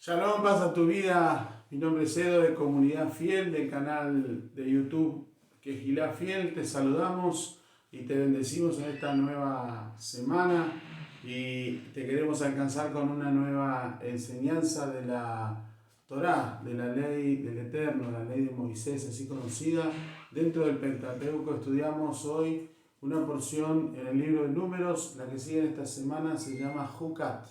Shalom, paz a tu vida. Mi nombre es Edo de Comunidad Fiel del canal de YouTube Quejilá Fiel. Te saludamos y te bendecimos en esta nueva semana y te queremos alcanzar con una nueva enseñanza de la Torá, de la ley del Eterno, la ley de Moisés, así conocida. Dentro del Pentateuco estudiamos hoy una porción en el libro de Números. La que sigue en esta semana se llama Jucat.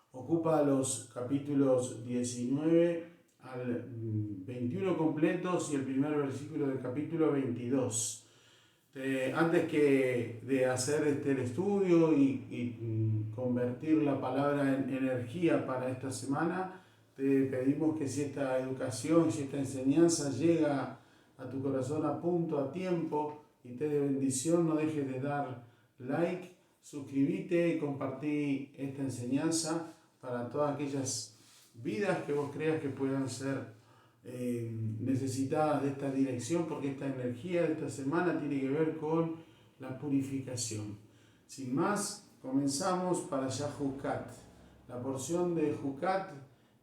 Ocupa los capítulos 19 al 21 completos y el primer versículo del capítulo 22. Antes de hacer el estudio y convertir la palabra en energía para esta semana, te pedimos que si esta educación, si esta enseñanza llega a tu corazón a punto, a tiempo y te dé bendición, no dejes de dar like, suscríbete y compartí esta enseñanza para todas aquellas vidas que vos creas que puedan ser necesitadas de esta dirección, porque esta energía de esta semana tiene que ver con la purificación. Sin más, comenzamos para allá Jucat. La porción de Jucat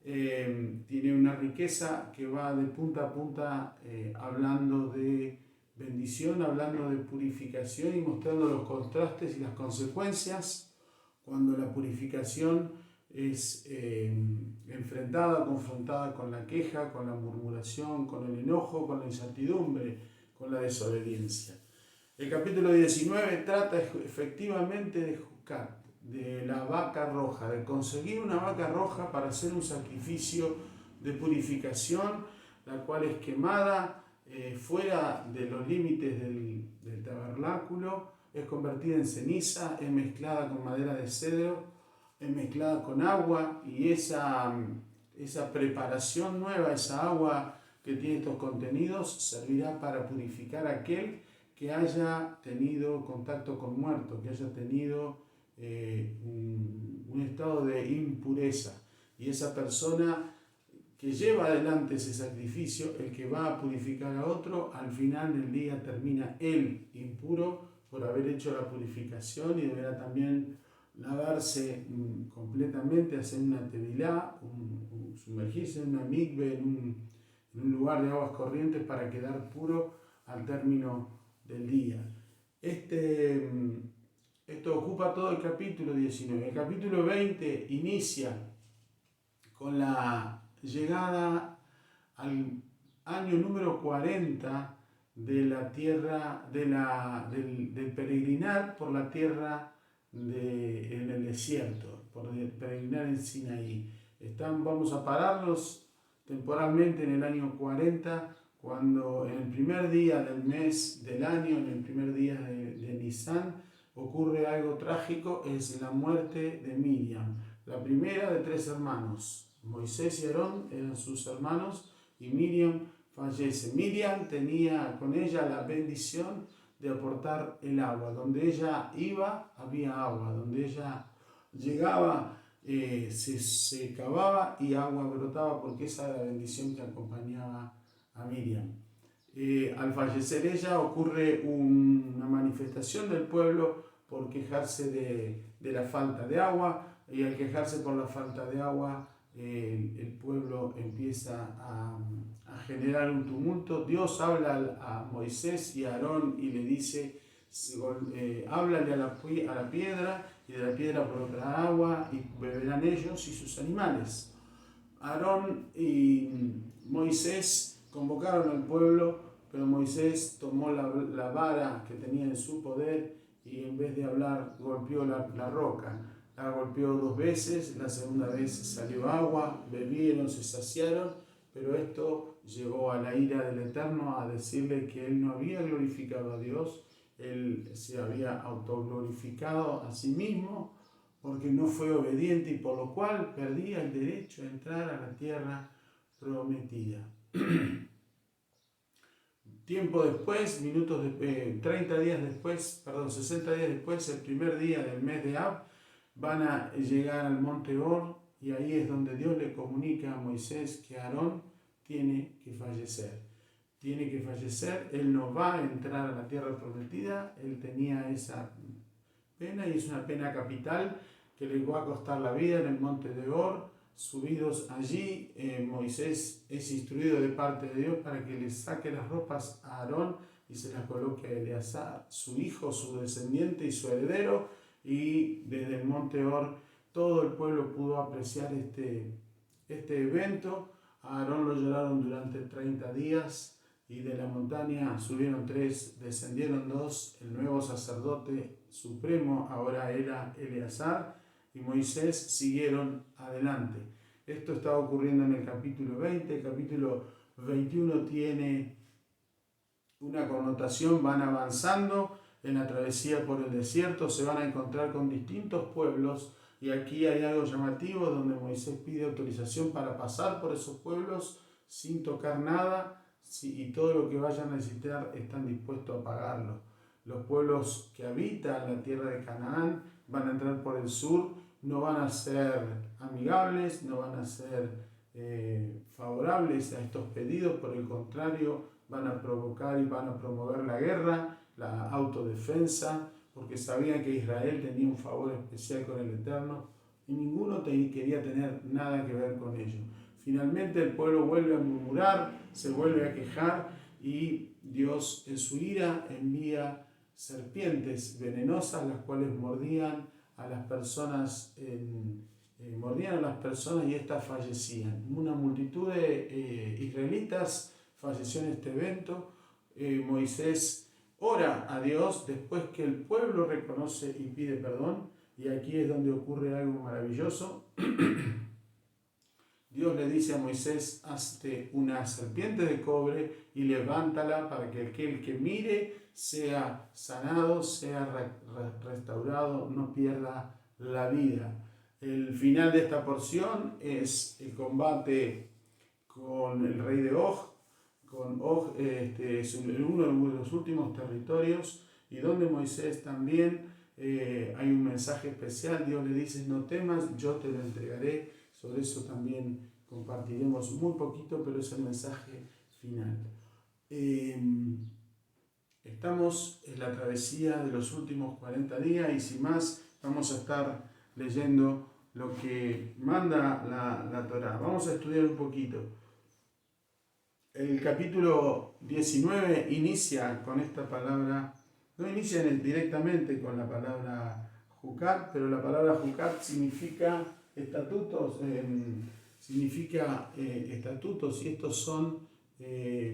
tiene una riqueza que va de punta a punta hablando de bendición, hablando de purificación y mostrando los contrastes y las consecuencias cuando la purificación es enfrentada, confrontada con la queja, con la murmuración, con el enojo, con la incertidumbre, con la desobediencia. El capítulo 19 trata efectivamente de Jucat, de la vaca roja, de conseguir una vaca roja para hacer un sacrificio de purificación, la cual es quemada fuera de los límites del tabernáculo, es convertida en ceniza, es mezclada con madera de cedro, es mezclada con agua, y esa preparación nueva, esa agua que tiene estos contenidos, servirá para purificar a aquel que haya tenido contacto con muerto, que haya tenido un estado de impureza. Y esa persona que lleva adelante ese sacrificio, el que va a purificar a otro, al final del día termina él impuro por haber hecho la purificación, y deberá también lavarse completamente, hacer una tevilá, sumergirse en una mikve, en un lugar de aguas corrientes, para quedar puro al término del día. Esto ocupa todo el capítulo 19. El capítulo 20 inicia con la llegada al año número 40 de la tierra, del peregrinar por la tierra en el desierto, por peregrinar en Sinaí. Vamos a pararlos temporalmente en el año 40, cuando en el primer día del mes del año, en el primer día de Nisan, ocurre algo trágico. Es la muerte de Miriam, la primera de 3 hermanos. Moisés y Aarón eran sus hermanos, y Miriam fallece. Miriam tenía con ella la bendición de aportar el agua. Donde ella iba, había agua. Donde ella llegaba, se cavaba y agua brotaba, porque esa era la bendición que acompañaba a Miriam. Al fallecer ella, ocurre una manifestación del pueblo por quejarse de la falta de agua, y al quejarse por la falta de agua, el pueblo empieza a generar un tumulto. Dios habla a Moisés y a Aarón y le dice: háblale a la piedra, y de la piedra brotará agua, y beberán ellos y sus animales. Aarón y Moisés convocaron al pueblo, pero Moisés tomó la vara que tenía en su poder, y en vez de hablar golpeó la roca. La golpeó 2 veces, la segunda vez salió agua, bebieron, se saciaron, pero esto llevó a la ira del Eterno a decirle que él no había glorificado a Dios, él se había autoglorificado a sí mismo, porque no fue obediente, y por lo cual perdía el derecho a entrar a la tierra prometida. Tiempo después, 60 días después, el primer día del mes de Ab, van a llegar al monte Or, y ahí es donde Dios le comunica a Moisés que Aarón tiene que fallecer. Él no va a entrar a la tierra prometida. Él tenía esa pena, y es una pena capital que le va a costar la vida en el monte de Or. Subidos allí, Moisés es instruido de parte de Dios para que le saque las ropas a Aarón y se las coloque a Eleazar, su hijo, su descendiente y su heredero, y desde el monte Hor todo el pueblo pudo apreciar este evento. A Aarón lo lloraron durante 30 días y de la montaña subieron 3, descendieron 2, el nuevo sacerdote supremo ahora era Eleazar y Moisés siguieron adelante. Esto está ocurriendo en el capítulo 20, el capítulo 21 tiene una connotación, van avanzando en la travesía por el desierto, se van a encontrar con distintos pueblos y aquí hay algo llamativo donde Moisés pide autorización para pasar por esos pueblos sin tocar nada y todo lo que vayan a necesitar están dispuestos a pagarlo. Los pueblos que habitan la tierra de Canaán van a entrar por el sur, no van a ser amigables, no van a ser favorables a estos pedidos, por el contrario, van a provocar y van a promover la guerra, la autodefensa, porque sabían que Israel tenía un favor especial con el Eterno y ninguno quería tener nada que ver con ello. Finalmente el pueblo vuelve a murmurar, se vuelve a quejar y Dios en su ira envía serpientes venenosas, las cuales mordían a las personas y éstas fallecían. Una multitud de israelitas falleció en este evento. Moisés ora a Dios después que el pueblo reconoce y pide perdón, y aquí es donde ocurre algo maravilloso. Dios le dice a Moisés: hazte una serpiente de cobre y levántala para que aquel que mire sea sanado, sea restaurado, no pierda la vida. El final de esta porción es el combate con el rey de Og. Con Og es uno de los últimos territorios y donde Moisés también hay un mensaje especial. Dios le dice: no temas, yo te lo entregaré. Sobre eso también compartiremos muy poquito, pero es el mensaje final. Estamos en la travesía de los últimos 40 días y sin más vamos a estar leyendo lo que manda la Torá. Vamos a estudiar un poquito. El capítulo 19 inicia con esta palabra, no inicia directamente con la palabra Jucat, pero la palabra Jucat significa estatutos, y estos son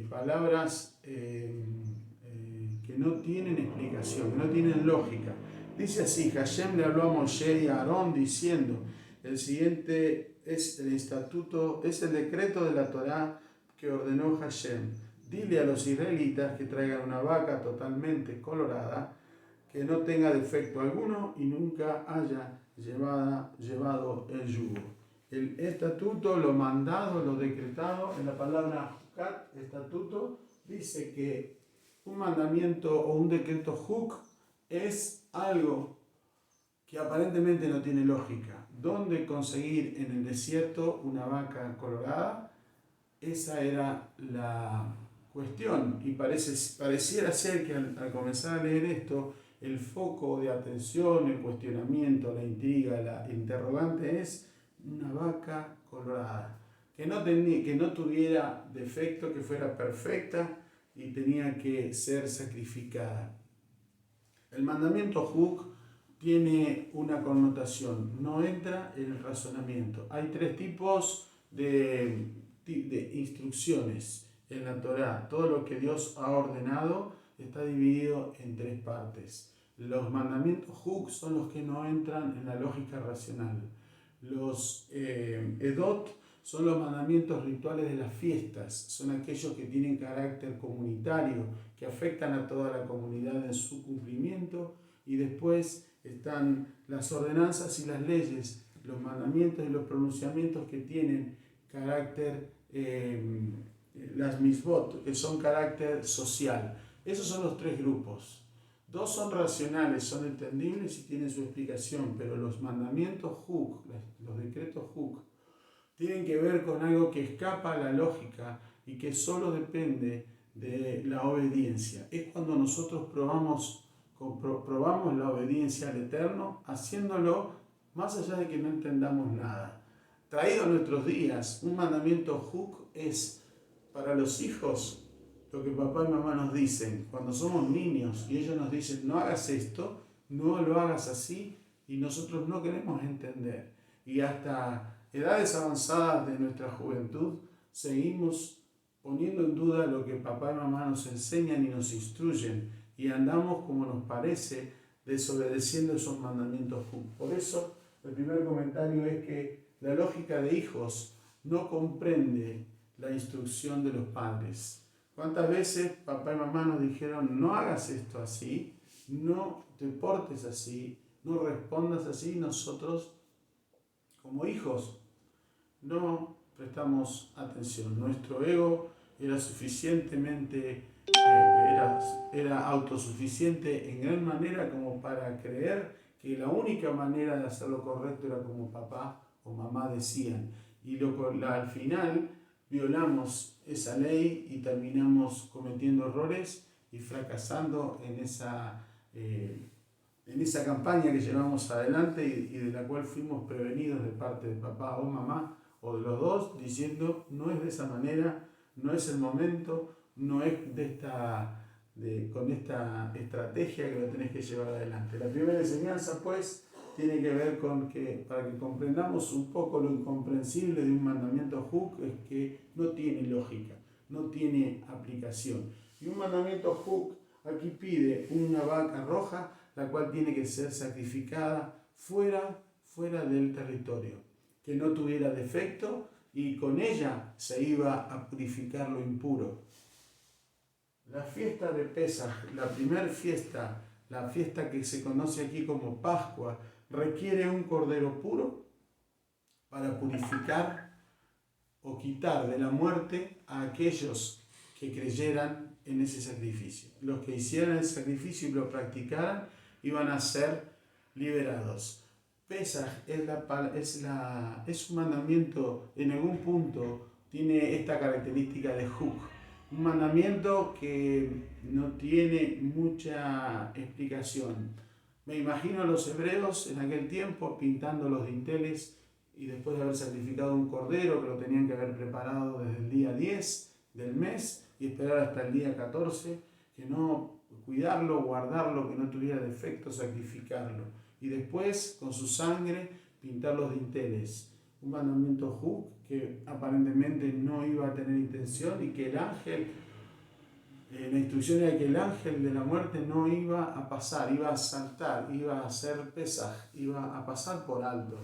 palabras que no tienen explicación, que no tienen lógica. Dice así: Hashem le habló a Moshe y a Aarón diciendo, el siguiente es el estatuto, es el decreto de la Torá que ordenó Hashem. Dile a los israelitas que traigan una vaca totalmente colorada, que no tenga defecto alguno y nunca haya llevado el yugo. El estatuto, lo mandado, lo decretado, en la palabra Jucat, estatuto, dice que un mandamiento o un decreto Juk es algo que aparentemente no tiene lógica. ¿Dónde conseguir en el desierto una vaca colorada? Esa era la cuestión y pareciera ser que al comenzar a leer esto, el foco de atención, el cuestionamiento, la intriga, la interrogante es una vaca colorada, que no tuviera defecto, que fuera perfecta y tenía que ser sacrificada. El mandamiento Juk tiene una connotación, no entra en el razonamiento. Hay 3 tipos de instrucciones en la Torá. Todo lo que Dios ha ordenado está dividido en 3 partes. Los mandamientos Juk son los que no entran en la lógica racional. Los Edot son los mandamientos rituales de las fiestas, son aquellos que tienen carácter comunitario, que afectan a toda la comunidad en su cumplimiento, y después están las ordenanzas y las leyes, los mandamientos y los pronunciamientos que tienen carácter, las misbot, que son carácter social. Esos son los 3 grupos. 2 son racionales, son entendibles y tienen su explicación, pero los mandamientos Juk, los decretos Juk, tienen que ver con algo que escapa a la lógica y que solo depende de la obediencia. Es cuando nosotros probamos la obediencia al Eterno, haciéndolo más allá de que no entendamos nada. traído a nuestros días, un mandamiento huk es para los hijos lo que papá y mamá nos dicen cuando somos niños y ellos nos dicen no hagas esto, no lo hagas así y nosotros no queremos entender. Y hasta edades avanzadas de nuestra juventud seguimos poniendo en duda lo que papá y mamá nos enseñan y nos instruyen y andamos como nos parece desobedeciendo esos mandamientos. Por eso el primer comentario es que la lógica de hijos no comprende la instrucción de los padres. ¿Cuántas veces papá y mamá nos dijeron no hagas esto así, no te portes así, no respondas así? Nosotros como hijos no prestamos atención. Nuestro ego era suficientemente, era autosuficiente en gran manera como para creer que la única manera de hacer lo correcto era como papá o mamá decían. Y al final violamos esa ley y terminamos cometiendo errores y fracasando en esa campaña que llevamos adelante y de la cual fuimos prevenidos de parte de papá o mamá o de los dos, diciendo no es de esa manera, no es el momento, no es con esta estrategia que lo tenés que llevar adelante. La primera enseñanza pues tiene que ver con que para que comprendamos un poco lo incomprensible de un mandamiento huk es que no tiene lógica, no tiene aplicación. Y un mandamiento huk aquí pide una vaca roja la cual tiene que ser sacrificada fuera del territorio, que no tuviera defecto y con ella se iba a purificar lo impuro. La fiesta de Pesaj, la primera fiesta, la fiesta que se conoce aquí como Pascua, requiere un cordero puro para purificar o quitar de la muerte a aquellos que creyeran en ese sacrificio. Los que hicieran el sacrificio y lo practicaran iban a ser liberados. Pesaj es un mandamiento, en algún punto tiene esta característica de huk, un mandamiento que no tiene mucha explicación. Me imagino a los hebreos en aquel tiempo pintando los dinteles y después de haber sacrificado un cordero que lo tenían que haber preparado desde el día 10 del mes y esperar hasta el día 14, que no cuidarlo, guardarlo, que no tuviera defecto, sacrificarlo. Y después, con su sangre, pintar los dinteles. Un mandamiento huk que aparentemente no iba a tener intención y que el ángel, la instrucción era que el ángel de la muerte no iba a pasar, iba a saltar, iba a hacer Pesaj, iba a pasar por alto.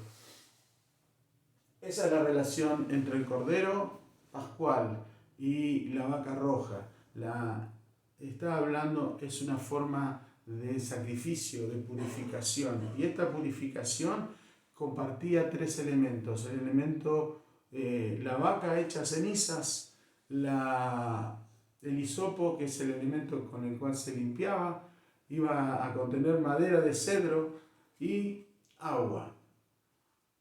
Esa es la relación entre el cordero pascual y la vaca roja. Está hablando, es una forma de sacrificio, de purificación. Y esta purificación compartía tres elementos. El elemento, la vaca hecha cenizas, el hisopo, que es el elemento con el cual se limpiaba, iba a contener madera de cedro y agua.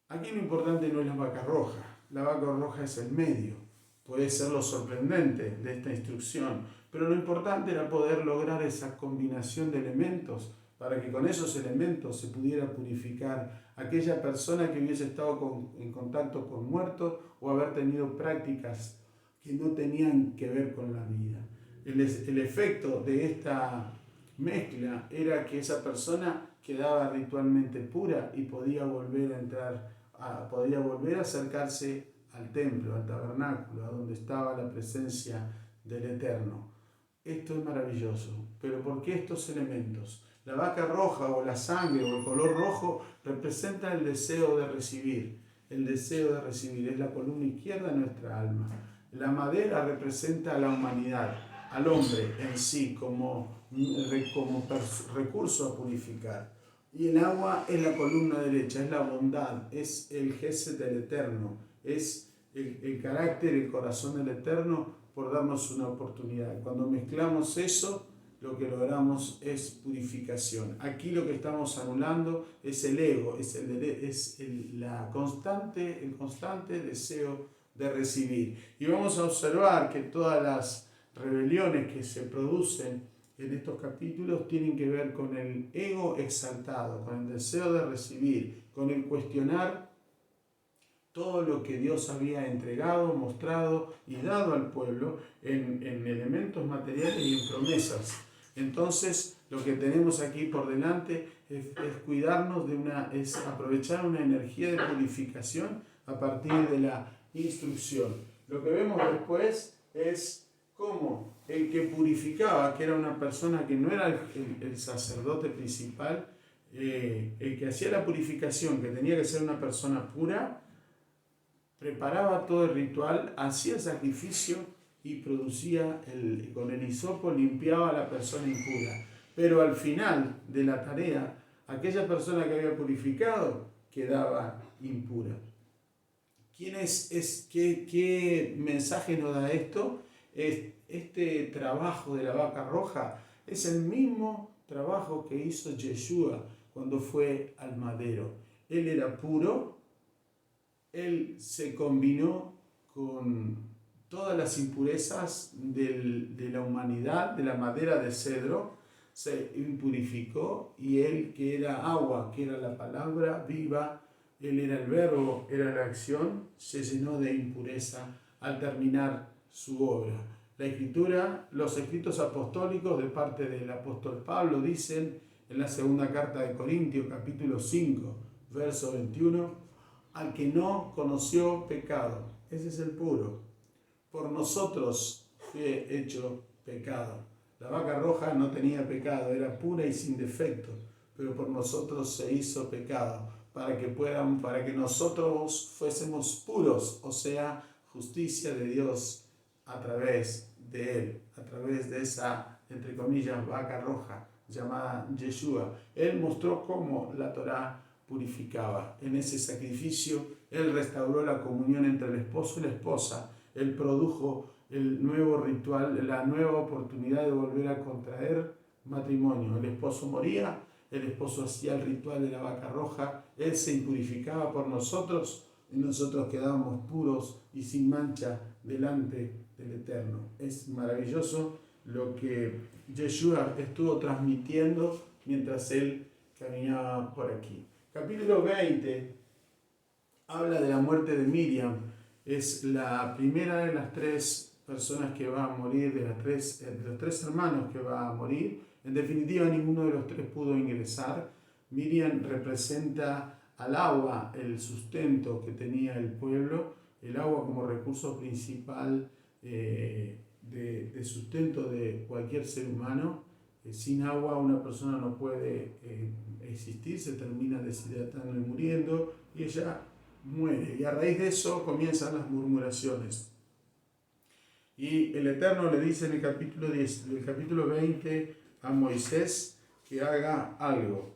Aquí lo importante no es la vaca roja es el medio. Puede ser lo sorprendente de esta instrucción, pero lo importante era poder lograr esa combinación de elementos para que con esos elementos se pudiera purificar aquella persona que hubiese estado en contacto con muertos o haber tenido prácticas que no tenían que ver con la vida. El efecto de esta mezcla era que esa persona quedaba ritualmente pura y podía volver a acercarse al templo, al tabernáculo, a donde estaba la presencia del Eterno. Esto es maravilloso. Pero ¿por qué estos elementos? La vaca roja o la sangre o el color rojo representa el deseo de recibir. El deseo de recibir es la columna izquierda de nuestra alma. La madera representa a la humanidad, al hombre en sí como recurso a purificar. Y el agua es la columna derecha, es la bondad, es el gesed del Eterno, es el carácter, el corazón del Eterno por darnos una oportunidad. Cuando mezclamos eso, lo que logramos es purificación. Aquí lo que estamos anulando es el ego, el constante deseo de recibir. Y vamos a observar que todas las rebeliones que se producen en estos capítulos tienen que ver con el ego exaltado, con el deseo de recibir, con el cuestionar todo lo que Dios había entregado, mostrado y dado al pueblo en elementos materiales y en promesas. Entonces, lo que tenemos aquí por delante es cuidarnos es aprovechar una energía de purificación a partir de la instrucción. Lo que vemos después es cómo el que purificaba, que era una persona que no era el sacerdote principal, el que hacía la purificación, que tenía que ser una persona pura, preparaba todo el ritual, hacía el sacrificio y producía, con el hisopo limpiaba a la persona impura. Pero al final de la tarea, aquella persona que había purificado quedaba impura. ¿Qué mensaje nos da esto? Este trabajo de la vaca roja es el mismo trabajo que hizo Yeshua cuando fue al madero. Él era puro, él se combinó con todas las impurezas de la humanidad, de la madera de cedro, se impurificó, y él, que era agua, que era la palabra viva, él era el verbo, era la acción, se llenó de impureza al terminar su obra. La Escritura, los escritos apostólicos de parte del apóstol Pablo dicen en la segunda carta de Corintios, capítulo 5, verso 21, al que no conoció pecado, ese es el puro, por nosotros fue hecho pecado. La vaca roja no tenía pecado, era pura y sin defecto, pero por nosotros se hizo pecado, para que nosotros fuésemos puros, o sea, justicia de Dios a través de él, a través de esa, entre comillas, vaca roja llamada Yeshua. Él mostró cómo la Torá purificaba. En ese sacrificio, él restauró la comunión entre el esposo y la esposa. Él produjo el nuevo ritual, la nueva oportunidad de volver a contraer matrimonio. El esposo moría, el esposo hacía el ritual de la vaca roja, él se impurificaba por nosotros y nosotros quedábamos puros y sin mancha delante del Eterno. Es maravilloso lo que Yeshua estuvo transmitiendo mientras él caminaba por aquí. Capítulo 20 habla de la muerte de Miriam. Es la primera de las tres personas que va a morir, de los tres hermanos que va a morir. En definitiva, ninguno de los tres pudo ingresar. Miriam representa al agua, el sustento que tenía el pueblo, el agua como recurso principal de sustento de cualquier ser humano. Sin agua una persona no puede existir, se termina deshidratando y muriendo, y ella muere. Y a raíz de eso comienzan las murmuraciones. Y el Eterno le dice en el capítulo 20 a Moisés que haga algo.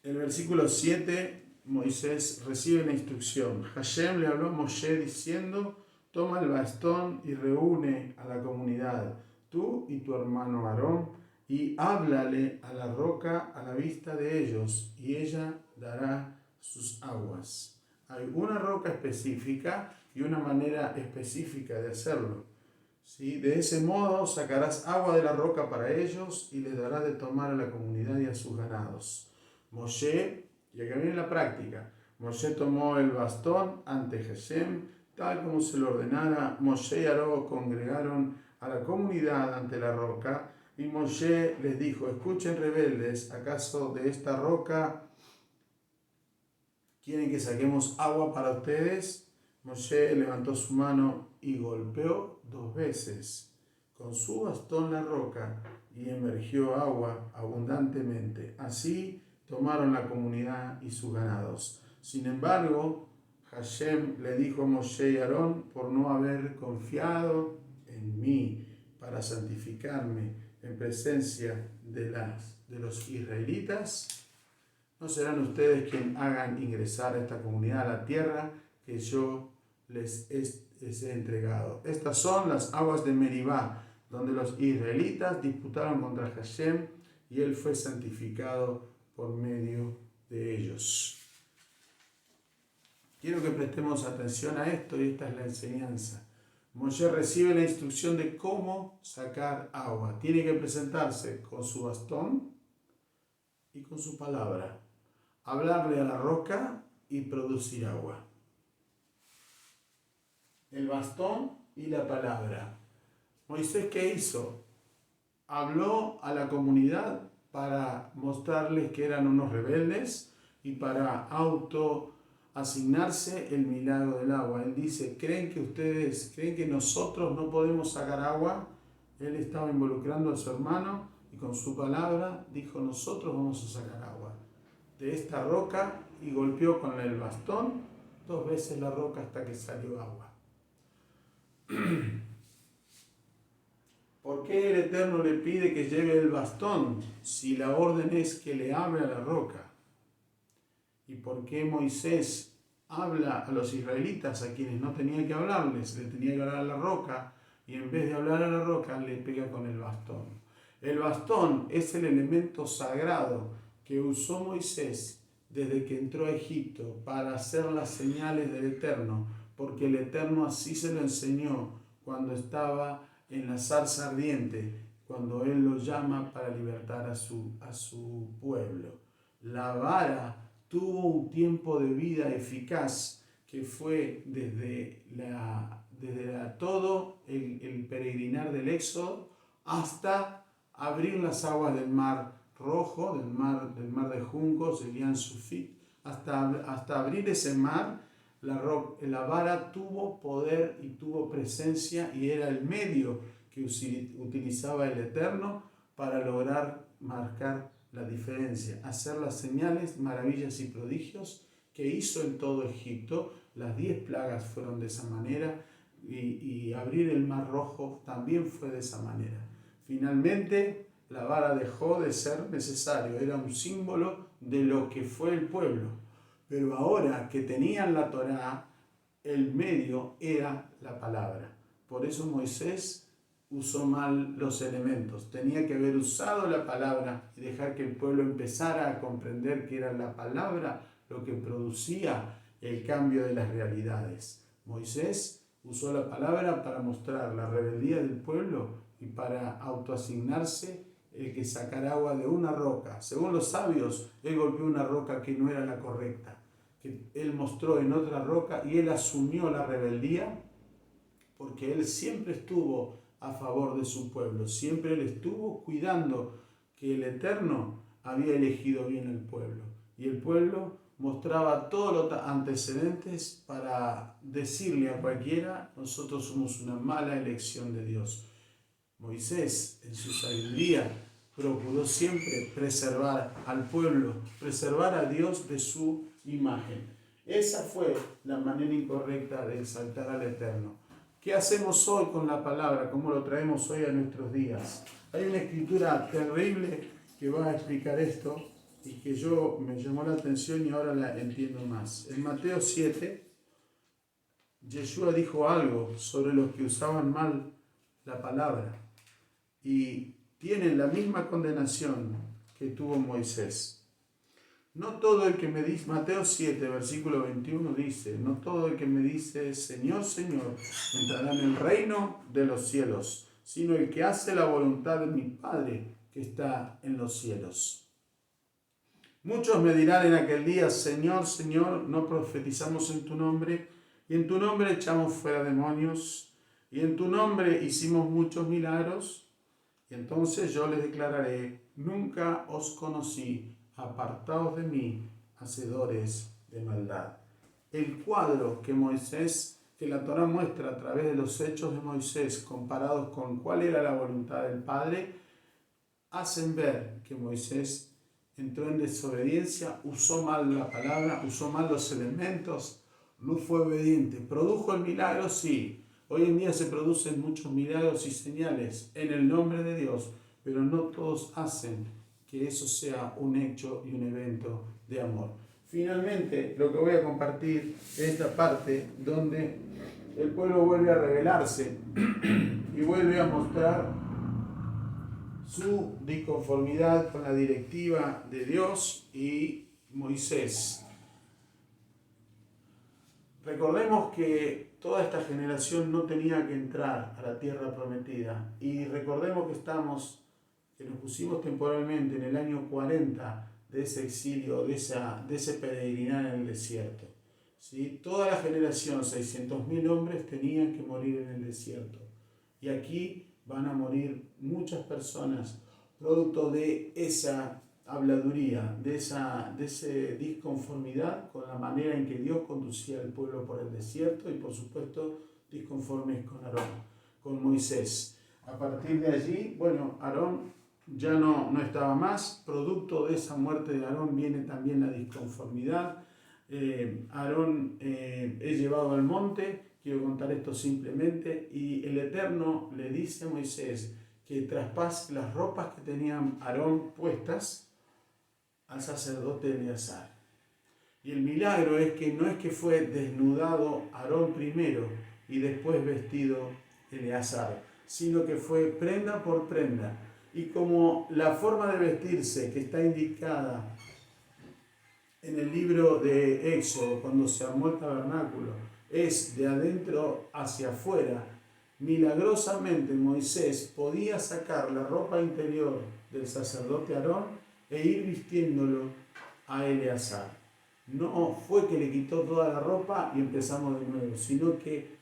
El versículo 7, Moisés recibe la instrucción. Hashem le habló a Moshe diciendo: toma el bastón y reúne a la comunidad, tú y tu hermano Aarón, y háblale a la roca a la vista de ellos, y ella dará sus aguas. Hay una roca específica y una manera específica de hacerlo. ¿Sí? De ese modo sacarás agua de la roca para ellos y les darás de tomar a la comunidad y a sus ganados. Moshe, y acá viene la práctica, Moshe tomó el bastón ante Hashem, tal como se lo ordenara. Moshe y Aarón congregaron a la comunidad ante la roca, y Moshe les dijo: escuchen, rebeldes, ¿acaso de esta roca quieren que saquemos agua para ustedes? Moshe levantó su mano y golpeó 2 veces con su bastón la roca, y emergió agua abundantemente. Así tomaron la comunidad y sus ganados. Sin embargo, Hashem le dijo a Moshe y Aarón: por no haber confiado en mí para santificarme en presencia de los israelitas, no serán ustedes quienes hagan ingresar a esta comunidad a la tierra que yo les he entregado. Estas son las aguas de Meribá, donde los israelitas disputaron contra Hashem, y él fue santificado por medio de ellos. Quiero que prestemos atención a esto, y esta es la enseñanza. Moshe recibe la instrucción de cómo sacar agua. Tiene que presentarse con su bastón y con su palabra. Hablarle a la roca y producir agua. El bastón y la palabra. Moisés, ¿qué hizo? Habló a la comunidad para mostrarles que eran unos rebeldes y para asignarse el milagro del agua. Él dice, ¿creen que nosotros no podemos sacar agua? Él estaba involucrando a su hermano y con su palabra dijo, nosotros vamos a sacar agua de esta roca, y golpeó con el bastón 2 veces la roca hasta que salió agua. ¿Por qué el Eterno le pide que lleve el bastón si la orden es que le hable a la roca? ¿Y por qué Moisés habla a los israelitas a quienes no tenía que hablarles? Le tenía que hablar a la roca, y en vez de hablar a la roca le pega con el bastón. El bastón es el elemento sagrado que usó Moisés desde que entró a Egipto para hacer las señales del Eterno, porque el Eterno así se lo enseñó cuando estaba en la zarza ardiente, cuando Él lo llama para libertar a su pueblo. La vara tuvo un tiempo de vida eficaz que fue desde todo el peregrinar del Éxodo hasta abrir las aguas del Mar Rojo, del mar de juncos, el Yam Sufit, hasta abrir ese mar. La vara tuvo poder y tuvo presencia, y era el medio que utilizaba el Eterno para lograr marcar la diferencia, hacer las señales, maravillas y prodigios que hizo en todo Egipto. Las 10 plagas fueron de esa manera, y abrir el Mar Rojo también fue de esa manera. Finalmente, la vara dejó de ser necesario, era un símbolo de lo que fue el pueblo. Pero ahora que tenían la Torá, el medio era la palabra. Por eso Moisés usó mal los elementos. Tenía que haber usado la palabra y dejar que el pueblo empezara a comprender que era la palabra lo que producía el cambio de las realidades. Moisés usó la palabra para mostrar la rebeldía del pueblo y para autoasignarse el que sacar agua de una roca. Según los sabios, él golpeó una roca que no era la correcta, que él mostró en otra roca, y él asumió la rebeldía porque él siempre estuvo a favor de su pueblo, siempre él estuvo cuidando que el Eterno había elegido bien al pueblo, y el pueblo mostraba todos los antecedentes para decirle a cualquiera, nosotros somos una mala elección de Dios. Moisés, en su sabiduría, procuró siempre preservar al pueblo, preservar a Dios de su imagen. Esa fue la manera incorrecta de exaltar al Eterno. ¿Qué hacemos hoy con la palabra? ¿Cómo lo traemos hoy a nuestros días? Hay una escritura terrible que va a explicar esto y que me llamó la atención y ahora la entiendo más. En Mateo 7, Yeshua dijo algo sobre los que usaban mal la palabra y tienen la misma condenación que tuvo Moisés. No todo el que me dice, Mateo 7, versículo 21 dice, no todo el que me dice, Señor, Señor, entrará en el reino de los cielos, sino el que hace la voluntad de mi Padre que está en los cielos. Muchos me dirán en aquel día, Señor, Señor, no profetizamos en tu nombre, y en tu nombre echamos fuera demonios, y en tu nombre hicimos muchos milagros. Y entonces yo les declararé, nunca os conocí, apartaos de mí, hacedores de maldad. El cuadro que la Torá muestra a través de los hechos de Moisés, comparados con cuál era la voluntad del Padre, hacen ver que Moisés entró en desobediencia, usó mal la palabra, usó mal los elementos, no fue obediente. ¿Produjo el milagro? Sí. Hoy en día se producen muchos milagros y señales en el nombre de Dios, pero no todos hacen que eso sea un hecho y un evento de amor. Finalmente, lo que voy a compartir es esta parte donde el pueblo vuelve a rebelarse y vuelve a mostrar su disconformidad con la directiva de Dios y Moisés. Recordemos que toda esta generación no tenía que entrar a la tierra prometida, y recordemos que nos pusimos temporalmente en el año 40 de ese exilio, de ese peregrinar en el desierto. ¿Sí? Toda la generación, 600.000 hombres, tenían que morir en el desierto. Y aquí van a morir muchas personas, producto de esa habladuría, de esa disconformidad con la manera en que Dios conducía al pueblo por el desierto y por supuesto disconformes con Aarón, con Moisés. A partir de allí, bueno, Aarón ya no estaba más, producto de esa muerte de Aarón viene también la disconformidad. Aarón es llevado al monte, quiero contar esto simplemente, y el Eterno le dice a Moisés que traspase las ropas que tenían Aarón puestas al sacerdote Eleazar. Y el milagro es que fue desnudado Aarón primero y después vestido Eleazar, sino que fue prenda por prenda. Y como la forma de vestirse que está indicada en el libro de Éxodo, cuando se armó el tabernáculo, es de adentro hacia afuera, milagrosamente Moisés podía sacar la ropa interior del sacerdote Aarón e ir vistiéndolo a Eleazar. No fue que le quitó toda la ropa y empezamos de nuevo, sino que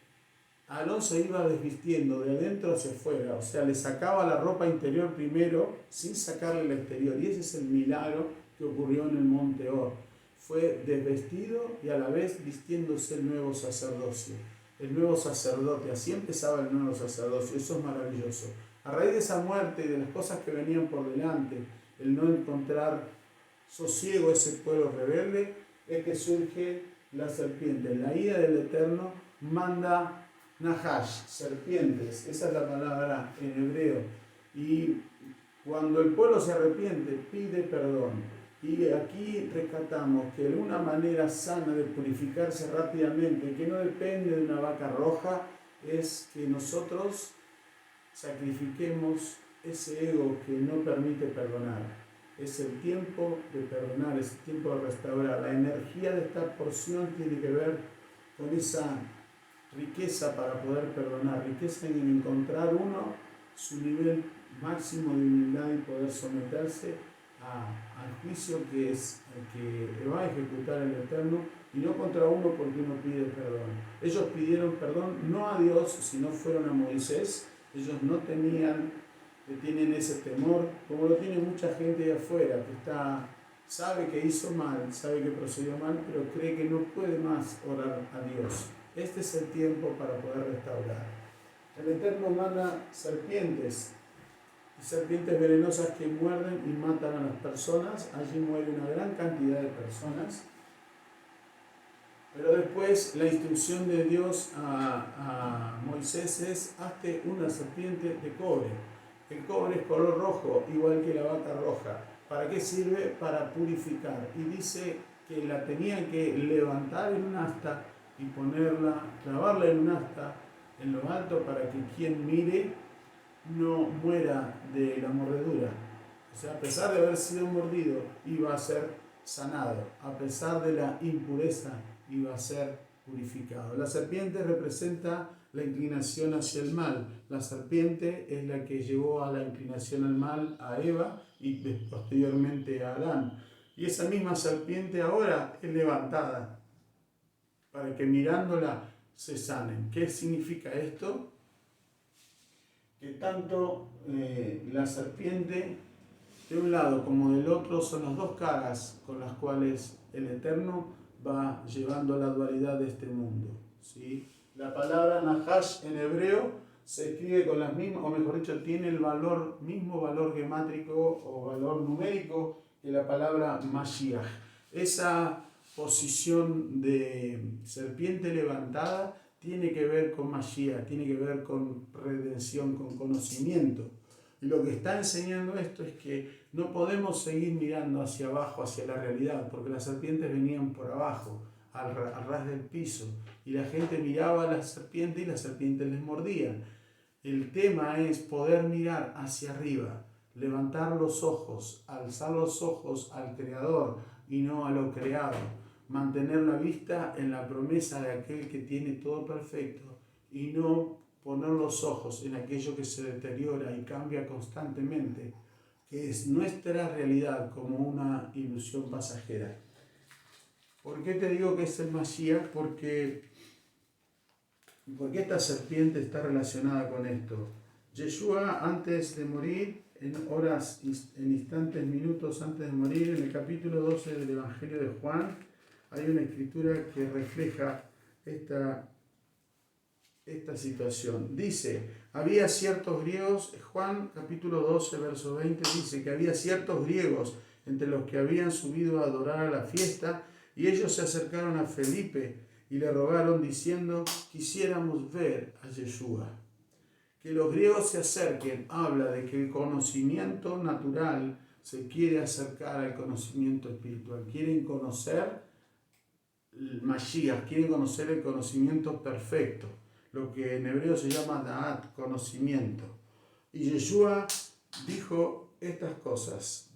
Aarón se iba desvistiendo de adentro hacia afuera, o sea, le sacaba la ropa interior primero sin sacarle la exterior. Y ese es el milagro que ocurrió en el monte Or. Fue desvestido y a la vez vistiéndose el nuevo sacerdocio. El nuevo sacerdote, así empezaba el nuevo sacerdocio, eso es maravilloso. A raíz de esa muerte y de las cosas que venían por delante, el no encontrar sosiego a ese pueblo rebelde, es que surge la serpiente. La ira del Eterno manda Nahash, serpientes, esa es la palabra en hebreo. Y cuando el pueblo se arrepiente, pide perdón. Y aquí rescatamos que una manera sana de purificarse rápidamente, que no depende de una vaca roja, es que nosotros sacrifiquemos ese ego que no permite perdonar. Es el tiempo de perdonar, es el tiempo de restaurar. La energía de esta porción tiene que ver con esa riqueza para poder perdonar, riqueza en encontrar uno su nivel máximo de humildad y poder someterse al juicio que es el que va a ejecutar el Eterno, y no contra uno porque uno pide perdón. Ellos pidieron perdón no a Dios, sino fueron a Moisés. Ellos no tienen ese temor, como lo tiene mucha gente de afuera, que sabe que hizo mal, sabe que procedió mal, pero cree que no puede más orar a Dios. Este es el tiempo para poder restaurar. El Eterno manda serpientes venenosas que muerden y matan a las personas. Allí muere una gran cantidad de personas. Pero después la instrucción de Dios a Moisés es: hazte una serpiente de cobre. El cobre es color rojo, igual que la vaca roja. ¿Para qué sirve? Para purificar. Y dice que la tenían que levantar en un asta y clavarla en un asta en lo alto, para que quien mire no muera de la mordedura. O sea, a pesar de haber sido mordido, iba a ser sanado. A pesar de la impureza, iba a ser purificado. La serpiente representa la inclinación hacia el mal. La serpiente es la que llevó a la inclinación al mal a Eva y posteriormente a Adán. Y esa misma serpiente ahora es levantada para que mirándola se sanen. ¿Qué significa esto? Que tanto la serpiente de un lado como del otro son las dos caras con las cuales el Eterno va llevando la dualidad de este mundo, ¿sí? La palabra Nahash en hebreo se escribe con las mismas, o mejor dicho, tiene el mismo valor gemátrico o valor numérico que la palabra Mashiach. Esa posición de serpiente levantada tiene que ver con Mashiach, tiene que ver con redención, con conocimiento. Y lo que está enseñando esto es que no podemos seguir mirando hacia abajo, hacia la realidad, porque las serpientes venían por abajo, al ras del piso, y la gente miraba a la serpiente y las serpientes les mordían. El tema es poder mirar hacia arriba, levantar los ojos, alzar los ojos al Creador y no a lo creado, mantener la vista en la promesa de aquel que tiene todo perfecto y no poner los ojos en aquello que se deteriora y cambia constantemente, que es nuestra realidad como una ilusión pasajera. ¿Por qué te digo que es el Mashiach? Porque esta serpiente está relacionada con esto. Yeshua, antes de morir, en instantes, minutos antes de morir, en el capítulo 12 del Evangelio de Juan, hay una escritura que refleja esta situación. Dice, había ciertos griegos, Juan capítulo 12, verso 20, dice que había ciertos griegos entre los que habían subido a adorar a la fiesta, y ellos se acercaron a Felipe y le rogaron diciendo, quisiéramos ver a Yeshua. Que los griegos se acerquen habla de que el conocimiento natural se quiere acercar al conocimiento espiritual. Quieren conocer el Mashiach, quieren conocer el conocimiento perfecto, lo que en hebreo se llama Da'at, conocimiento. Y Yeshua dijo estas cosas.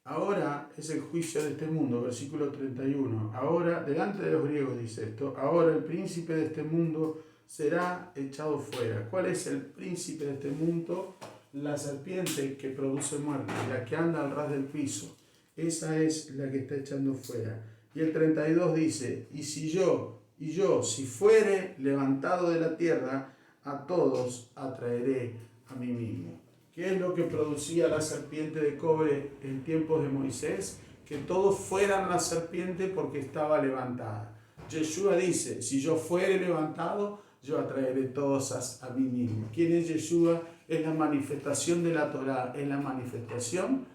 Ahora es el juicio de este mundo, versículo 31. Ahora, delante de los griegos dice esto, ahora el príncipe de este mundo será echado fuera. ¿Cuál es el príncipe de este mundo? La serpiente que produce muerte, la que anda al ras del piso. Esa es la que está echando fuera. Y el 32 dice, si fuere levantado de la tierra, a todos atraeré a mí mismo. ¿Qué es lo que producía la serpiente de cobre en tiempos de Moisés? Que todos fueran la serpiente porque estaba levantada. Yeshua dice, si yo fuere levantado, yo atraeré todos a mí mismo. ¿Quién es Yeshua? Es la manifestación de la Torá, es la manifestación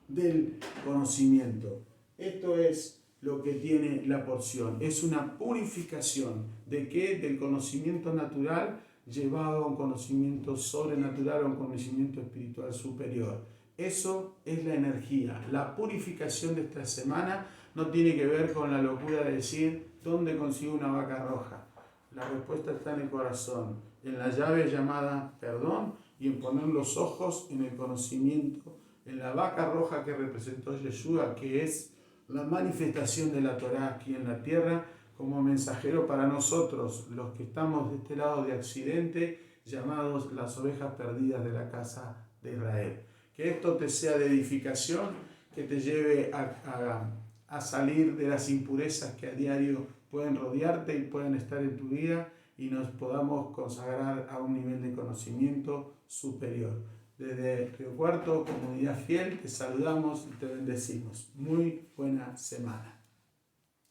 del conocimiento. Esto es lo que tiene la porción. Es una purificación. ¿De qué? Del conocimiento natural llevado a un conocimiento sobrenatural, a un conocimiento espiritual superior. Eso es la energía. La purificación de esta semana no tiene que ver con la locura de decir ¿dónde consigo una vaca roja? La respuesta está en el corazón, en la llave llamada perdón y en poner los ojos en el conocimiento, en la vaca roja que representó Yeshua, que es la manifestación de la Torá aquí en la tierra, como mensajero para nosotros, los que estamos de este lado de Occidente, llamados las ovejas perdidas de la casa de Israel. Que esto te sea de edificación, que te lleve a salir de las impurezas que a diario pueden rodearte y pueden estar en tu vida y nos podamos consagrar a un nivel de conocimiento superior. Desde Río Cuarto, Comunidad Fiel, te saludamos y te bendecimos. Muy buena semana.